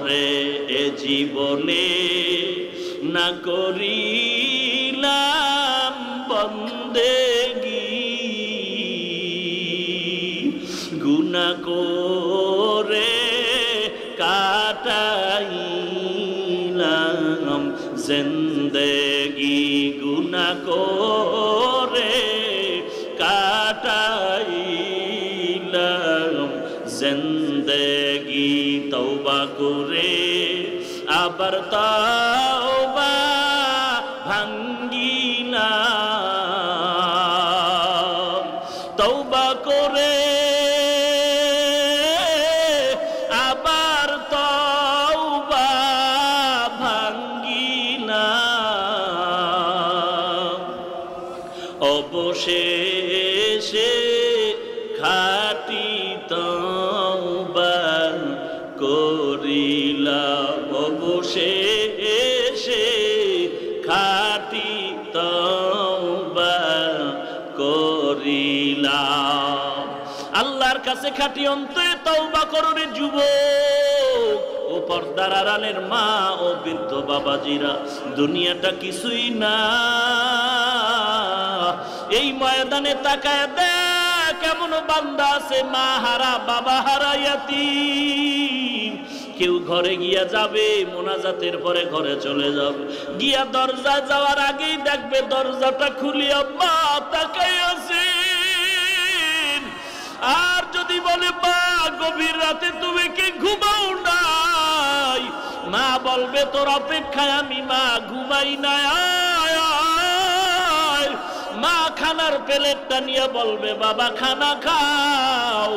করে এ জীবনে না করিলাম বন্দেগি, গুনাহ করে কাটাইলাম জিন্দেগি, গুনাহ করে কাটাইলাম জিন্দেগি। তওবা করে আবার তওবা ভাঙ্গিলাম, তওবা করে আবার তওবা ভাঙ্গিলাম। অবশেষে খাঁটি তওবা করিলাম, অবশেষে খাঁটি তওবা করিলাম। আল্লাহর কাছে খাঁটি অন্তরে তওবা করো রে যুবক ও পর্দার আড়ালের মা ও বৃদ্ধ বাবাজিরা, দুনিয়াটা কিছুই না। এই ময়দানে তাকায় দেখ কেমন বান্দা আছে মা হারা বাবা হারা ইয়াতীম। কেউ ঘরে গিয়া যাবে, মোনাজাতের পরে ঘরে চলে যাবে, গিয়া দরজা যাওয়ার আগেই দেখবে দরজাটা খুলিয়া মা তাকাই আছে। আর যদি বলে মা গভীর রাতে তুমি কি ঘুমাও নাই, মা বলবে তোর অপেক্ষায় আমি মা ঘুমাই না। মা খানার প্লেটটা নিয়ে বলবে বাবা খানা খাও।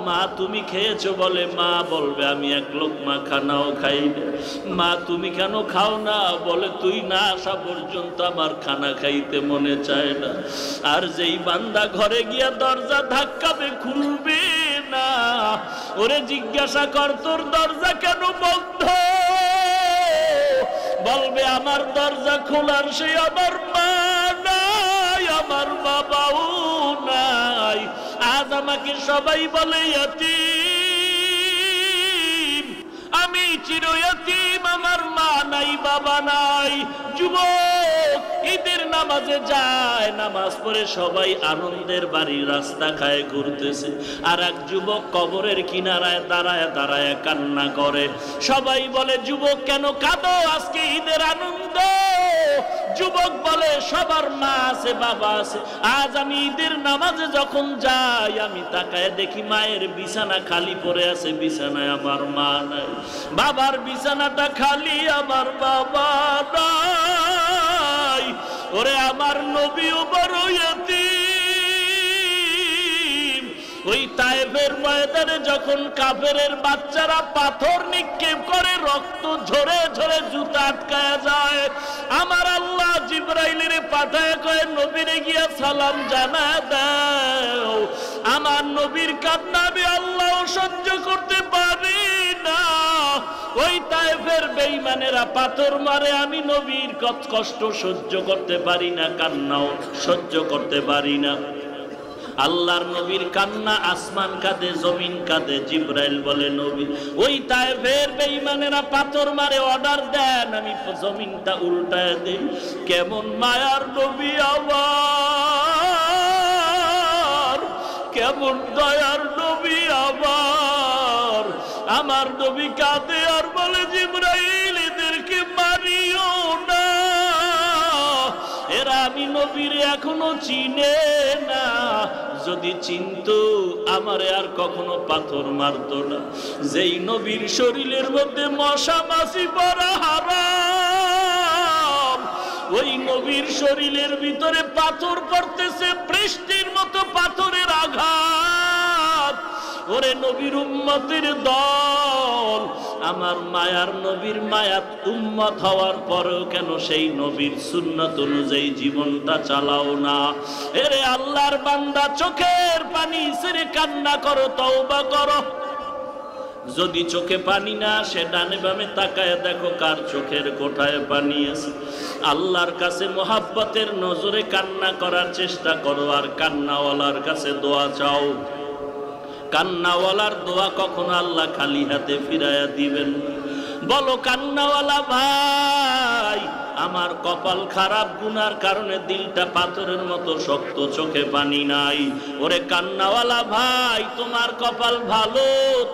মা তুমি খেয়েছো বলে মা বলবে আমি এক লোকমা খানাও খাই না। মা তুমি কেন খাও না, বলে তুই না আসা পর্যন্ত আমার খানা খাইতে মনে চায় না। আর যেই বান্দা ঘরে গিয়া দরজা ধাক্কাবে খুলবে না, ওরে জিজ্ঞাসা কর তোর দরজা কেন বন্ধ, বলবে আমার দরজা খোলার সে আমার মা নাই, আমার বাবাও নাই। আজ আমাকে সবাই বলে ইয়াতীম, আমি চির ইয়াতীম, আমার মা নাই বাবা নাই। যুবক ঈদের নামাজে যায়, নামাজ পড়ে সবাই আনন্দের বাড়ি রাস্তা খায় ঘুরতেছে, আর এক যুবক কবরের কিনারায় দাঁড়ায় দাঁড়ায় কান্না করে। সবাই বলে যুবক কেন কাঁদো, আজকে ঈদের আনন্দ। যুবক বলে সবার মা আছে বাবা আছে, আজ আমি ঈদের নামাজে যখন যাই আমি তাকায় দেখি মায়ের বিছানা খালি পড়ে আছে, বিছানায় আমার মা নাই। বাবার বিছানাটা খালি, আমার বাবা নাই। ওরে আমার নবীও বড় ইয়াতীম। ওই তায়েফের ময়দানে যখন কাফেরের বাচ্চারা পাথর নিক্ষেপ করে, রক্ত ঝরে ঝরে জুতা আটকায় যায়, আমার আল্লাহ জিবরাইলের পাঠায় কয় নবীরে গিয়া সালাম জানা দাও। আমার নবীর কান্না আমি আল্লাহ সহ্য করতে পারি না। ওই তায়েফের বেঈমানেরা পাথর মারে, আমি নবীর কষ্ট সহ্য করতে পারি না, কান্নাও সহ্য করতে পারি না। আল্লাহর নবীর কান্না, আসমান কাঁদে জমিন কাঁদে। জিবরাইল বলে নবী ওই তায়েফের বেঈমানেরা পাথর মারে, অর্ডার দেন আমি জমিনটা উল্টায় দেই। কেমন মায়ার নবী আমার, কেমন দয়ার নবী আমার। আমার নবী কাঁদে আর বলে জিবরাইল এদেরকে মারিও না, এরা আমি নবীর এখনো চিনে না। যদি চিনতো আমারে আর কখনো পাথর মারতো না। যেই নবীর শরীরের মধ্যে মশা মাছি পড়া হারাম, ওই নবীর শরীরের ভিতরে পাথর পড়তেছে বৃষ্টির মতো পাথরের আঘাত। ওরে নবীর উম্মতের দল, আমার মায়ার নবীর মায়াত উম্মত হওয়ার পরেও কেন সেই নবীর সুন্নাত অনুযায়ী জীবনটা চালাও না? এরে আল্লাহর বান্দা, চোখের পানি ছেড়ে কান্না করো, তওবা করো। যদি চোখে পানি না আসে, ডানে বামে তাকায় দেখো কার চোখের কোঠায় পানি আছে। আল্লাহর কাছে মোহাব্বতের নজরে কান্না করার চেষ্টা করো, আর কান্নাওয়ালার কাছে দোয়া চাও। কান্নাওয়ালার দোয়া কখনো আল্লাহ খালি হাতে ফিরাইয়া দিবেন। বলো কান্নাওয়ালা ভাই, আমার কপাল খারাপ, গুনার কারণে দিলটা পাথরের মতো শক্ত, চোখে পানি নাই। ওরে কান্নাওয়ালা ভাই, তোমার কপাল ভালো,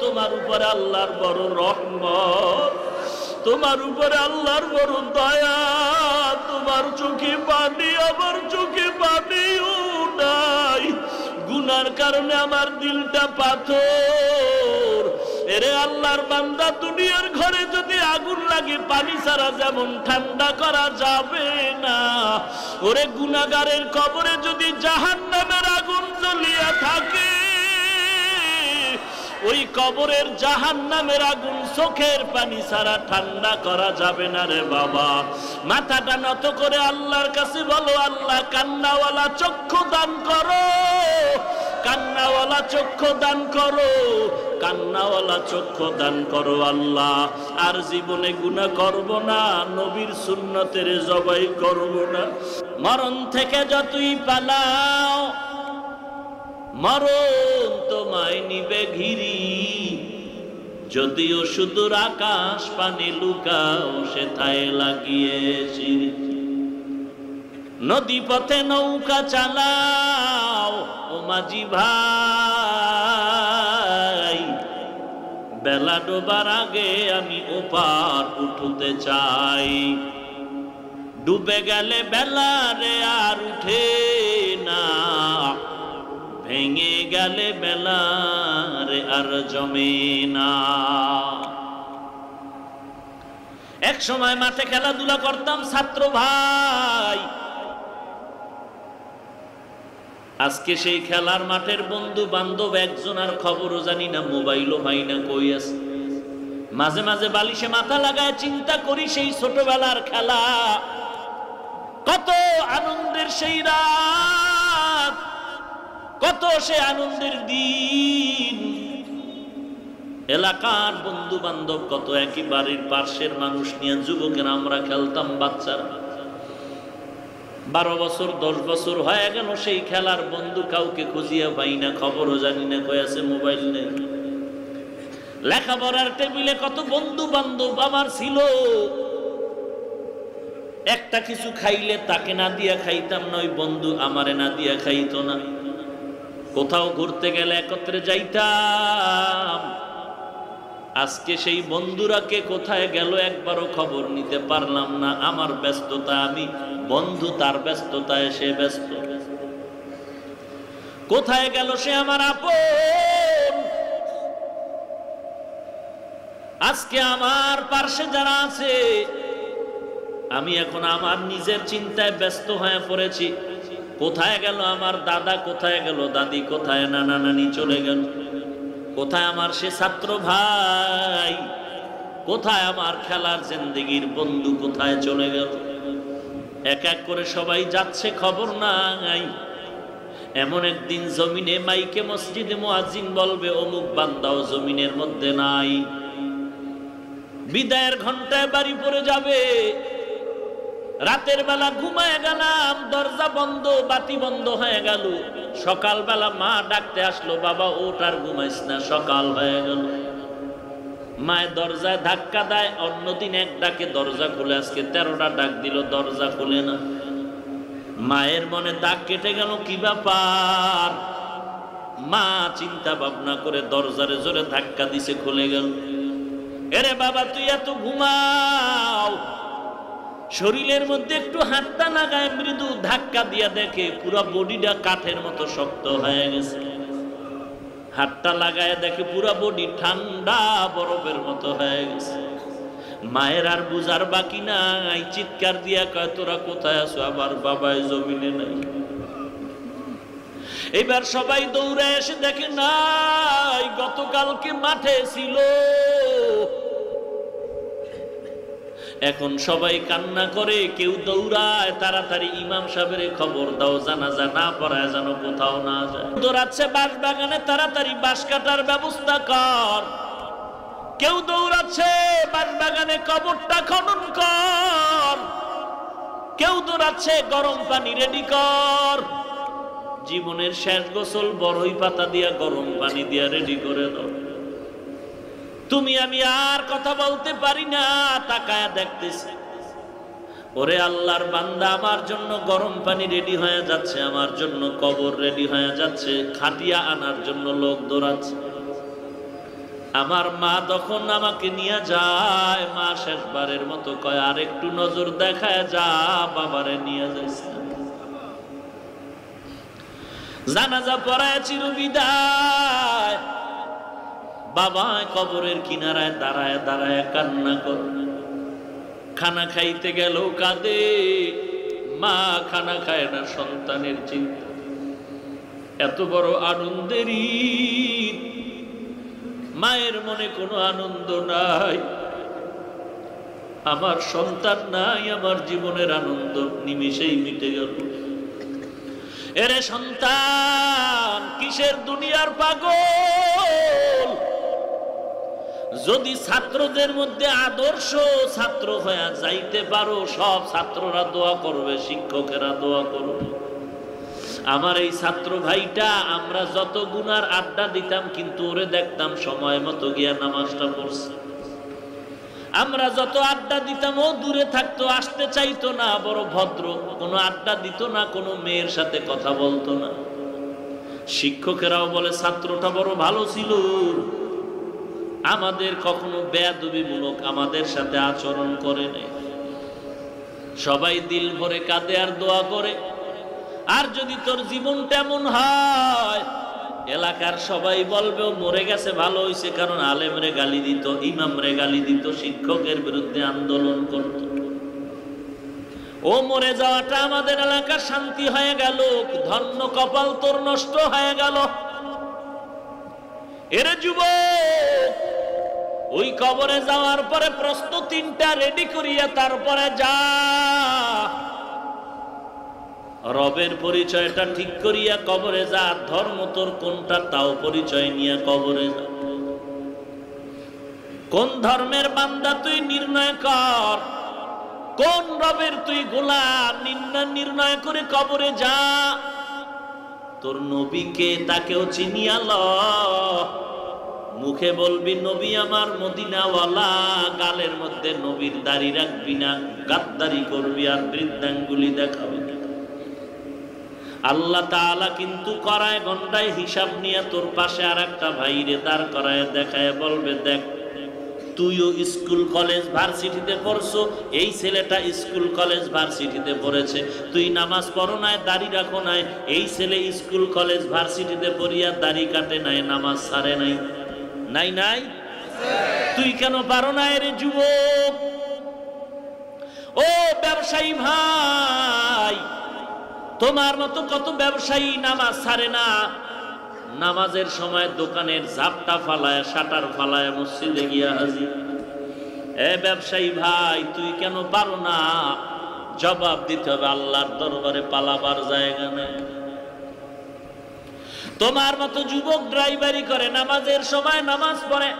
তোমার উপরে আল্লাহর বড় রহমত, তোমার উপরে আল্লাহর বড় দয়া। তোমার চোখে পানি, আমার চোখে পানিও নাই, গুনার কারণে আমার দিলটা পাথর। এরে আল্লাহর বান্দা, দুনিয়ার ঘরে যদি আগুন লাগে, পানি ছাড়া যেমন ঠান্ডা করা যাবে না, ওরে গুনাহগারের কবরে যদি জাহান্নামের আগুন জ্বলিয়া থাকে, ওই কবরের জাহান্নামের আগুন চোখের পানি ছাড়া ঠান্ডা করা যাবে না রে বাবা। মাথাটা নত করে আল্লাহর কাছে বলো, আল্লাহ কান্নাওয়ালা চক্ষু দান করো, কান্নাওয়ালা চক্ষু দান করো, কান্নাওয়ালা চক্ষু দান করো আল্লাহ। আর জীবনে গুনাহ করব না, নবীর সুন্নতের জবাই করব না। মরণ থেকে যতই পালাও, মরণ তোমায় নিবে ঘিরি, যদিও সুদূর আকাশ পানে লুকাও, সেথায় লাগিয়ে সিঁড়ি। নদী পথে নৌকা চালাও ও মাঝি ভাই, বেলা ডোবার আগে আমি ওপার উঠতে চাই। ডুবে গেলে বেলা রে আর উঠে না, ভেঙে গেলে বেলা রে আর জমে না। এক সময় মাঠে খেলাধুলা করতাম ছাত্র ভাই, আজকে সেই খেলার মাঠের বন্ধু বান্ধব একজন আর খবরও জানি না, মোবাইলও পাই না, কই আছে। মাঝে মাঝে বালিশে মাথা লাগায় চিন্তা করি সেই ছোটবেলার খেলা, কত আনন্দের সেই রাত, কত সে আনন্দের দিন। এলাকার বন্ধু বান্ধব কত, একই বাড়ির পাশের মানুষ নিয়ে যুবকেরা আমরা খেলতাম, বাচ্চারা 12 বছর 10 বছর হয়ে গেল, সেই খেলার বন্ধু কাউকে খুঁজিয়া পাই না, খবরও জানি না, কই আছে, মোবাইল নেই। লেখাপড়ার টেবিলে কত বন্ধু বান্ধব আমার ছিল, একটা কিছু খাইলে তাকে না দিয়া খাইতাম না, ওই বন্ধু আমারে না দিয়া খাইতো না। কোথাও ঘুরতে গেলে একত্রে যাইতাম, আজকে সেই বন্ধুরা কে কোথায় গেল একবারও খবর নিতে পারলাম না। আমার ব্যস্ততা আমি, বন্ধু তার ব্যস্ততায় সে ব্যস্ত। কোথায় গেল সে আমার আপন? আজকে আমার পার্শ্বে যারা আছে, আমি এখন আমার নিজের চিন্তায় ব্যস্ত হয়ে পড়েছি। কোথায় গেল আমার দাদা, কোথায় গেল দাদি, কোথায় নানা নানি চলে গেল, কোথায় আমার সে ছাত্র ভাই, কোথায় আমার খেলার জিন্দেগির বন্ধু, কোথায় চলে গেল? এক এক করে সবাই যাচ্ছে, খবর নাই। এমন একদিন জমিনে মাইকে মসজিদে মুয়াজ্জিন বলবে, অমুক বান্দাও জমিনের মধ্যে নাই। বিদায়ের ঘন্টায় বাড়ি পড়ে যাবে। রাতের বেলা ঘুমায় গেলাম, দরজা বন্ধ, বাতি বন্ধ হয়ে গেল। সকালবেলা মা ডাকতে আসলো, বাবা ওঠ আর ঘুমাইস না, সকাল হয়ে গেল। মায়ের দরজায় ধাক্কা দেয়, অন্যদিন এক ডাকে দরজা খুলে, আজকে 13টা ডাক দিল, দরজা খুলে না। মায়ের মনে দাগ কেটে গেল, কি ব্যাপার? মা চিন্তা ভাবনা করে দরজারে জোরে ধাক্কা দিছে, খুলে গেল। এরে বাবা, তুই এত ঘুমাও। শরীরের মধ্যে একটু হাতটা লাগায়, মৃদু ধাক্কা দিয়া দেখে পুরো বডিটা কাঠের মতো শক্ত হয়ে গেছে। হাতটা লাগায় দেখে পুরো বডি ঠান্ডা বরফের মতো হয়ে গেছে। মায়ের আর বুঝার বাকি নাই, চিৎকার দিয়া কয়, তোরা কোথায় আছো? আবার বাবাই জমিনে নাই। এবার সবাই দৌড়ে এসে দেখে নাই, গতকালকে মাঠে ছিল। এখন সবাই কান্না করে, কেউ দৌড়ায়, তাড়াতাড়ি ইমাম সাহেবের খবর দাও, জানাজা না পড়ায় যেন কোথাও না যায়। দৌড়াচ্ছে বাঁশ বাগানে, তাড়াতাড়ি বাঁশ কাটার ব্যবস্থা কর। কেউ দৌড়াচ্ছে বাঁশ বাগানে, কবরটা খনন কর। কেউ দৌড়াচ্ছে গরম পানি রেডি কর। জীবনের শেষ গোসল বড়ই পাতা দিয়া গরম পানি দিয়া রেডি করে দাও। তুমি আমি আর কথা বলতে পারি না, তাকায়া দেখতেছি। ওরে আল্লাহর বান্দা, আমার জন্য গরম পানি রেডি হয়ে যাচ্ছে, আমার জন্য কবর রেডি হয়ে যাচ্ছে, খাটিয়া আনার জন্য লোক দৌড়াচ্ছে। আমার মা তখন আমাকে নিয়ে যায়, মা শেষবারের মতো কয়, আর একটু নজর দেখায় যা, বাবারে নিয়ে যাইছে। জানাজা পড়ায় চিরবিদায়, বাবা কবরের কিনারায় দাঁড়ায় দাঁড়ায় কান্না করে। খানা খাইতে গেল কাঁদে, মা খানা খায় না, সন্তানের চিন্তা। এত বড় আনন্দের ঈদ, মায়ের মনে কোনো আনন্দ নাই। আমার সন্তান নাই, আমার জীবনের আনন্দ নিমিষেই মিটে গেল। এরে সন্তান, কিসের দুনিয়ার পাগল? যদি ছাত্রদের মধ্যে আদর্শ ছাত্র হয়ে যাইতে পারো, সব ছাত্ররা দোয়া করবে, শিক্ষকেরা দোয়া করবে। আমার এই ছাত্র ভাইটা, আমরা যত গুনার আড্ডা দিতাম, কিন্তু ওরে দেখতাম সময় মতো গিয়া নামাজটা পড়ছে। আমরা যত আড্ডা দিতাম, ও দূরে থাকতো, আসতে চাইতো না, বড় ভদ্র, কোনো আড্ডা দিত না, কোনো মেয়ের সাথে কথা বলতো না। শিক্ষকেরাও বলে ছাত্রটা বড় ভালো ছিল, আমাদের কখনো বেয়াদবিমূলক আমাদের সাথে আচরণ করে নেই। সবাই দিল ভরে কাঁদে আর দোয়া করে। আর যদি তোর জীবনটা এমন হয়, এলাকার সবাই বলবে ও মরে গেছে, ভালো হয়েছে, কারণ আলেমরে গালি দিত, ইমামরে গালি দিত, শিক্ষকের বিরুদ্ধে আন্দোলন করত। ও মরে যাওয়াটা আমাদের এলাকার শান্তি হয়ে গেল, ধন্য কপাল তোর নষ্ট হয়ে গেল। এরে যুবক, ওই কবরে যাওয়ার পরে প্রশ্ন তিনটা রেডি করিয়া তারপরে যা। রবের পরিচয়টা ঠিক করিয়া কবরে যা, ধর্ম তোর কোনটা তাও পরিচয় নিয়ে কবরে যা। কোন ধর্মের বান্দা তুই নির্ণয় কর, কোন রবের তুই গোলাম নির্ণয় করে কবরে যা। তোর নবীকে, তাকেও চিনিয়া ল। মুখে বলবি নবী আমার মদিনাওয়ালা, গালের মধ্যে নবীর দাড়ি রাখবি না, গাদ্দারি করবি আর বৃদ্ধাঙ্গুলি দেখাবি। আল্লাহ তাআলা কিন্তু করায় ঘন্টায় হিসাব নিয়ে তোর পাশে আর একটা ভাইরে দাঁড় করায় দেখায় বলবে, দেখ তুইও স্কুল কলেজ ভার্সিটিতে পড়ছো, এই ছেলেটা স্কুল কলেজ ভার্সিটিতে পড়েছে। তুই নামাজ পড়ো নাই, দাড়ি রাখো নাই, এই ছেলে স্কুল কলেজ ভার্সিটিতে পড়িয়া দাড়ি কাটে নাই, নামাজ ছাড়ে নাই। নাই নাই, তুই কেন পারো না? রে যুবক, ও ব্যবসায়ী ভাই, তোমার মতো কত ব্যবসায়ী নামাজ ছাড়ে না, নামাজের সময় দোকানের ঝাপটা ফালায়, শাটার ফালায় মসজিদে গিয়া হাজির। এ ব্যবসায়ী ভাই, তুই কেন পারো না? জবাব দিতে হবে, আল্লাহর দরবারে পালাবার জায়গা নেই। তোমার মতো যুবক ড্রাইভারি করে, নামাজের সময় নামাজ পড়ে।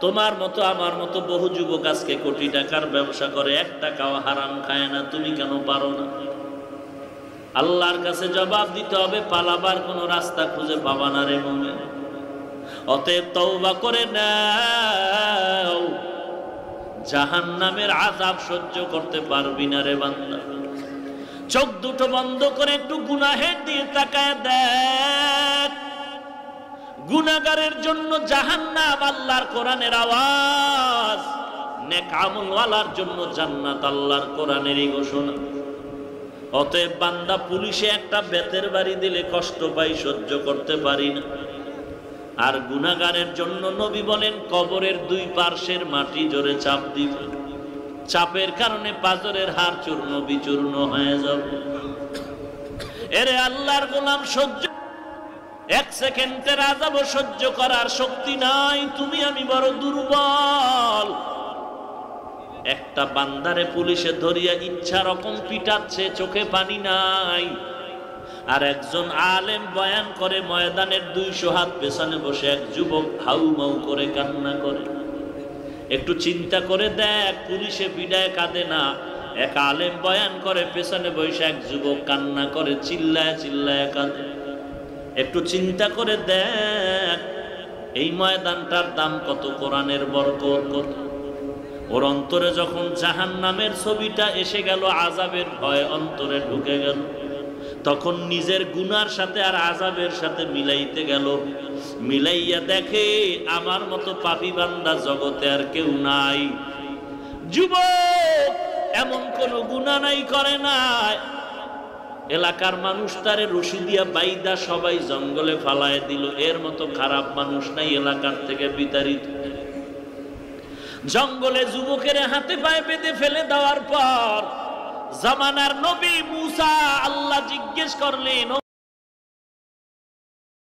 তোমার মতো আমার মতো বহু যুবক আজকে কোটি টাকার ব্যবসা করে, এক টাকাও হারাম খায় না। তুমি কেন পারো না? আল্লাহর কাছে জবাব দিতে হবে, পালাবার কোনো রাস্তা খুঁজে পাবা না রে মুমিন। অতএব তওবা করে নাও, জাহান্নামের আযাব সহ্য করতে পারবি না রে বান্দা। চোখ দুটো বন্ধ করে একটু গুনাহের দিকে তাকায় দেখ। গুনাহগারের জন্য জাহান্নাম আল্লাহর কোরআনের আওয়াজ, নেক আমলওয়ালার জন্য জান্নাত আল্লাহর কোরআনেরই ঘোষণা। অতএব বান্দা, পুলিশে একটা বেতের বাড়ি দিলে কষ্ট পাই, সহ্য করতে পারি না। আর গুনাহগারের জন্য নবী বলেন, কবরের দুই পার্শ্বের মাটি জোরে চাপ দিবে, চাপের কারণে পাজরের হাড় চূর্ণ বিচূর্ণ হয়ে যাবে। এরে আল্লাহর গোলাম, সহ্য এক সেকেন্ডের আযাব সহ্য করার শক্তি নাই। তুমি আমি বড় দুর্বল। একটা বান্দারে পুলিশে ধরিয়া ইচ্ছা রকম পিটাচ্ছে, চোখে পানি নাই। আর একজন আলেম বয়ান করে, ময়দানের 200 হাত পেছনে বসে এক যুবক হাউ মাউ করে কান্না করে। একটু চিন্তা করে দেখ, পুলিশে পিটায় কাঁদে না, এক আলেম বয়ান করে, পেছনে বসে এক যুবক কান্না করে, চিল্লায় চিল্লায় কাঁদে। একটু চিন্তা করে দেখ, এই ময়দানটার দাম কত, কোরআনের বরকত কত। ওর অন্তরে যখন জাহান্নামের ছবিটা এসে গেল, আযাবের ভয় অন্তরে ঢুকে গেল, তখন নিজের গুনার সাথে আর আযাবের সাথে মিলাইতে গেল। মিলাইয়া দেখে আমার মতো পাপী বান্দা জগতে আর কেউ নাই। যুবক এমন কোন গুনাহ নাই করে নাই, এলাকার মানুষ তারে রশি দিয়া বাইদা সবাই জঙ্গলে ফালায় দিল, এর মতো খারাপ মানুষ নাই এলাকার থেকে বিতাড়িত। জঙ্গলে যুবকের হাতে পায়ে বেঁধে ফেলে দেওয়ার পর জামানার নবী মুসা আল্লাহ জিজ্ঞেস করলেন,